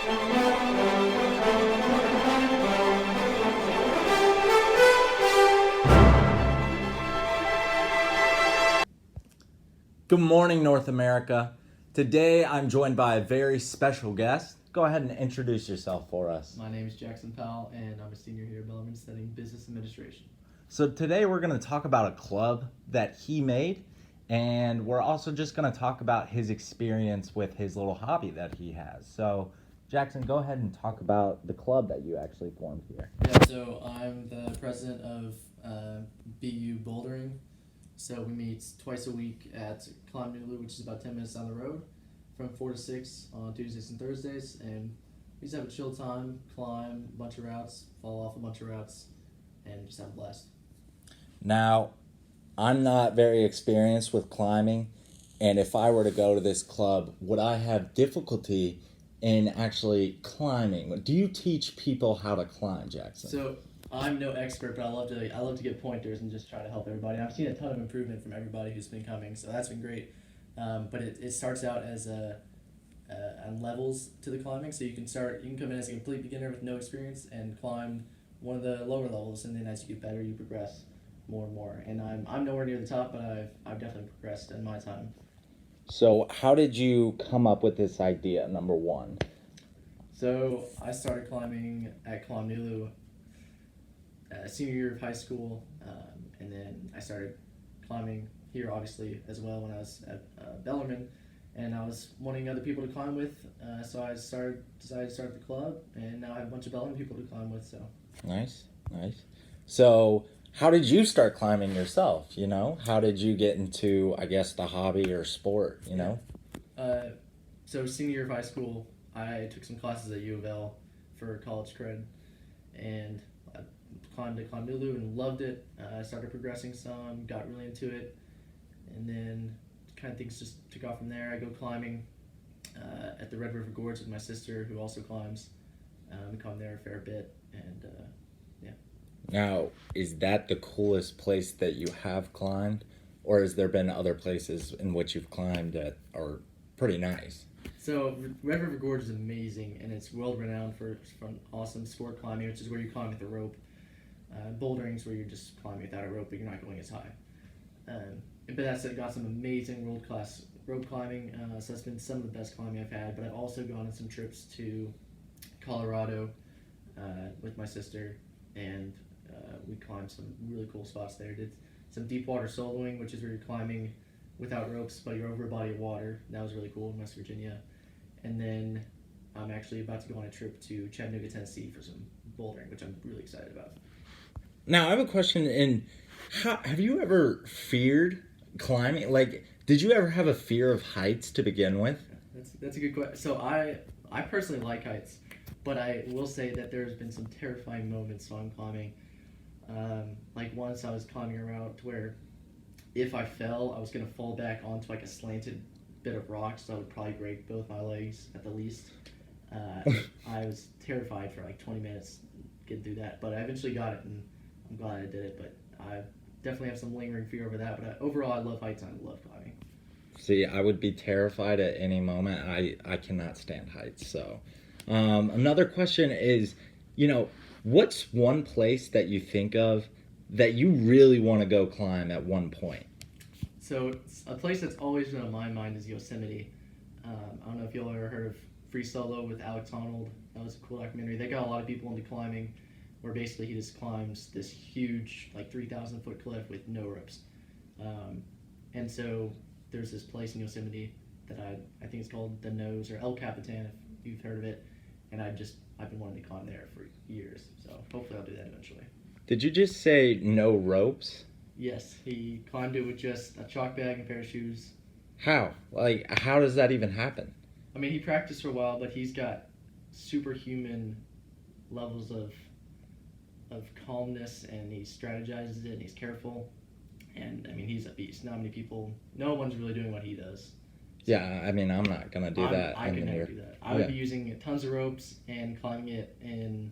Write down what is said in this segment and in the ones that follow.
Good morning, North America. Today I'm joined by a very special guest. Go ahead and introduce yourself for us. My name is Jackson Powell, and I'm a senior here at Bellarmine studying business administration. So today we're going to talk about a club that he made, and we're also just going to talk about his experience with his little hobby that he has. So Jackson, go ahead and talk about the club that you actually formed here. Yeah, so I'm the president of BU Bouldering. So we meet twice a week at Climb Nulu, which is about 10 minutes down the road, from 4 to 6 on Tuesdays and Thursdays. And we just have a chill time, climb a bunch of routes, fall off a bunch of routes, and just have a blast. Now, I'm not very experienced with climbing, and if I were to go to this club, would I have difficulty in actually climbing? Do you teach people how to climb, Jackson? So I'm no expert, but I love to get pointers and just try to help everybody. I've seen a ton of improvement from everybody who's been coming, so that's been great. But it starts out as on levels to the climbing, so you can come in as a complete beginner with no experience and climb one of the lower levels, and then as you get better, you progress more and more. And I'm nowhere near the top, but I've definitely progressed in my time. So how did you come up with this idea, number one? So I started climbing at Climb Nulu senior year of high school, and then I started climbing here obviously as well when I was at Bellarmine, and I was wanting other people to climb with, so I decided to start the club, and now I have a bunch of Bellarmine people to climb with. So Nice. So how did you start climbing yourself? How did you get into, I guess, the hobby or sport? So senior year of high school, I took some classes at U of L for college cred, and I climbed at Climb Nulu and loved it. I started progressing some, got really into it, and then kind of things just took off from there. I go climbing at the Red River Gorge with my sister, who also climbs. We climb there a fair bit, and yeah. Now, is that the coolest place that you have climbed, or has there been other places in which you've climbed that are pretty nice? So Red River Gorge is amazing, and it's world renowned for awesome sport climbing, which is where you climb with a rope. Bouldering is where you're just climbing without a rope, but you're not going as high. But that said, got some amazing world-class rope climbing, so that's been some of the best climbing I've had. But I've also gone on some trips to Colorado with my sister, and we climbed some really cool spots there. Did some deep water soloing, which is where you're climbing without ropes, but you're over a body of water. That was really cool in West Virginia. And then I'm actually about to go on a trip to Chattanooga, Tennessee for some bouldering, which I'm really excited about. Now, I have a question. Have you ever feared climbing? Like, did you ever have a fear of heights to begin with? That's a good question. So I personally like heights, but I will say that there's been some terrifying moments while I'm climbing. Like once I was climbing a route where if I fell, I was going to fall back onto like a slanted bit of rock, so I would probably break both my legs at the least. I was terrified for like 20 minutes getting through that, but I eventually got it, and I'm glad I did it. But I definitely have some lingering fear over that. But overall, I love heights and I love climbing. See, I would be terrified at any moment. I cannot stand heights. So another question is, what's one place that you think of that you really want to go climb at one point? So a place that's always been on my mind is Yosemite. I don't know if y'all ever heard of Free Solo with Alex Honnold. That was a cool documentary. They got a lot of people into climbing, where basically he just climbs this huge, like 3,000 foot cliff with no ropes. And so there's this place in Yosemite that I think it's called The Nose, or El Capitan, if you've heard of it. And I've been wanting to climb there for years. So hopefully I'll do that eventually. Did you just say no ropes? Yes, he climbed it with just a chalk bag and a pair of shoes. How? Like, how does that even happen? I mean, he practiced for a while, but he's got superhuman levels of calmness, and he strategizes it, and he's careful. And I mean, he's a beast. No one's really doing what he does. Yeah, I mean, I'm not gonna do that. I could never do that. I would be using tons of ropes and climbing it in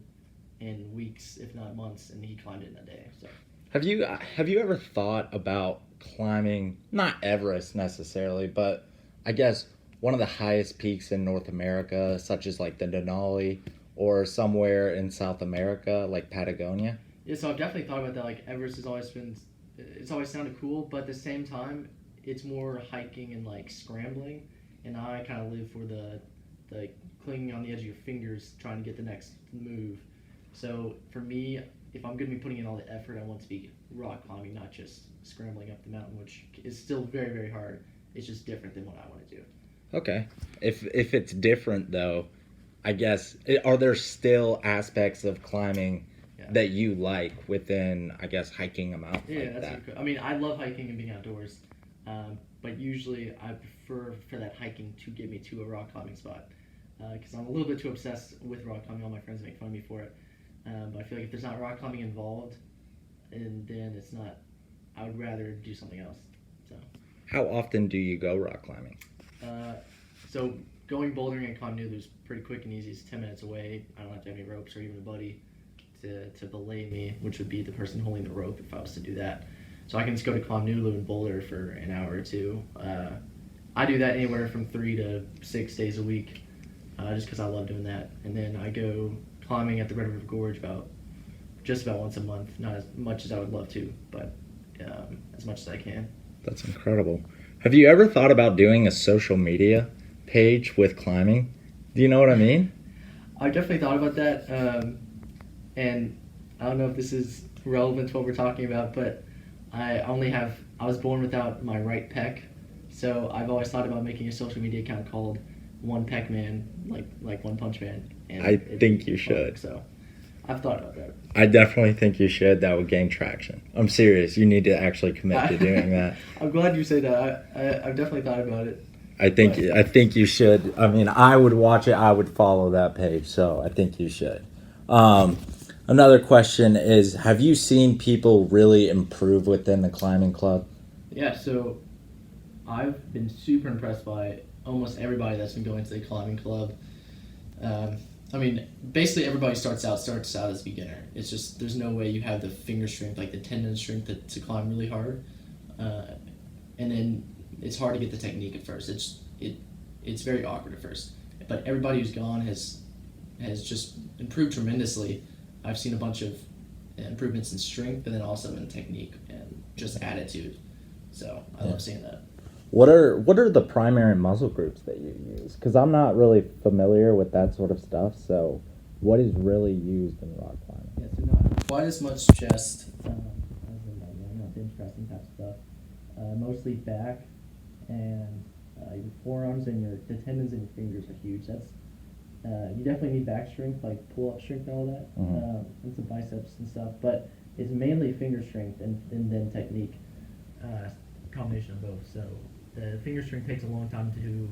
weeks, if not months, and he climbed it in a day. So. Have you ever thought about climbing, not Everest necessarily, but I guess one of the highest peaks in North America, such as like the Denali or somewhere in South America, like Patagonia? Yeah, so I've definitely thought about that. Like Everest has always been, it's always sounded cool, but at the same time, it's more hiking and like scrambling, and I kind of live for the clinging on the edge of your fingers, trying to get the next move. So for me, if I'm going to be putting in all the effort, I want to be rock climbing, not just scrambling up the mountain, which is still very, very hard. It's just different than what I want to do. Okay. If it's different though, I guess are there still aspects of climbing Yeah. that you like within, I guess, hiking a mountain Yeah, like that's that? good. I mean, I love hiking and being outdoors, but usually I prefer for that hiking to get me to a rock climbing spot because I'm a little bit too obsessed with rock climbing. All my friends make fun of me for it, but I feel like if there's not rock climbing involved, and then it's not. I would rather do something else. So, How often do you go rock climbing? so going bouldering in Honolulu is pretty quick and easy. It's 10 minutes away. I don't have to have any ropes or even a buddy to belay me, which would be the person holding the rope if I was to do that. So I can just go to Honolulu and boulder for an hour or two. I do that anywhere from 3 to 6 days a week, just because I love doing that. And then I go climbing at the Red River Gorge just about once a month. Not as much as I would love to, but as much as I can. That's incredible. Have you ever thought about doing a social media page with climbing? Do you know what I mean? I've definitely thought about that, and I don't know if this is relevant to what we're talking about, but I was born without my right pec, so I've always thought about making a social media account called One Pec Man, like One Punch Man. And I think you should. So I've thought about that. I definitely think you should. That would gain traction. I'm serious. You need to actually commit to doing that. I'm glad you say that. I've definitely thought about it. I think you should. I mean, I would watch it. I would follow that page. So I think you should. Another question is: have you seen people really improve within the climbing club? Yeah. So I've been super impressed by almost everybody that's been going to the climbing club. I mean, basically everybody starts out as a beginner. It's just there's no way you have the finger strength, like the tendon strength to climb really hard, and then it's hard to get the technique at first. It's very awkward at first, but everybody who's gone has just improved tremendously. I've seen a bunch of improvements in strength and then also in technique and just attitude. So I love seeing that. What are the primary muscle groups that you use? Because I'm not really familiar with that sort of stuff. So, what is really used in rock climbing? Yeah, so not quite as much chest, as in not bench pressing type stuff. Mostly back and your forearms and the tendons in your fingers are huge. That's you definitely need back strength, like pull up strength and all that, and some biceps and stuff. But it's mainly finger strength and then technique, combination of both. So the finger strength takes a long time to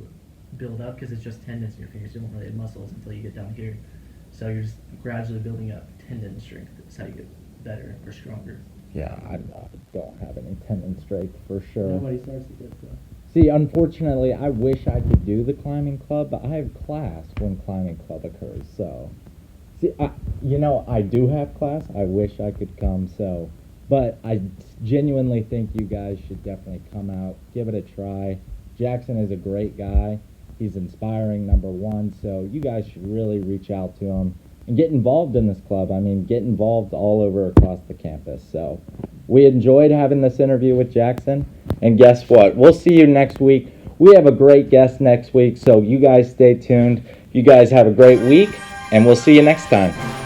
build up because it's just tendons in your fingers. You don't really have muscles until you get down here. So you're just gradually building up tendon strength. That's how you get better or stronger. Yeah, I don't have any tendon strength for sure. Nobody starts with this stuff. See, unfortunately, I wish I could do the climbing club, but I have class when climbing club occurs. So, see, I do have class. I wish I could come. So, but I genuinely think you guys should definitely come out, give it a try. Jackson is a great guy. He's inspiring, number one. So you guys should really reach out to him and get involved in this club. I mean, get involved all over across the campus. So we enjoyed having this interview with Jackson. And guess what? We'll see you next week. We have a great guest next week, so you guys stay tuned. You guys have a great week, and we'll see you next time.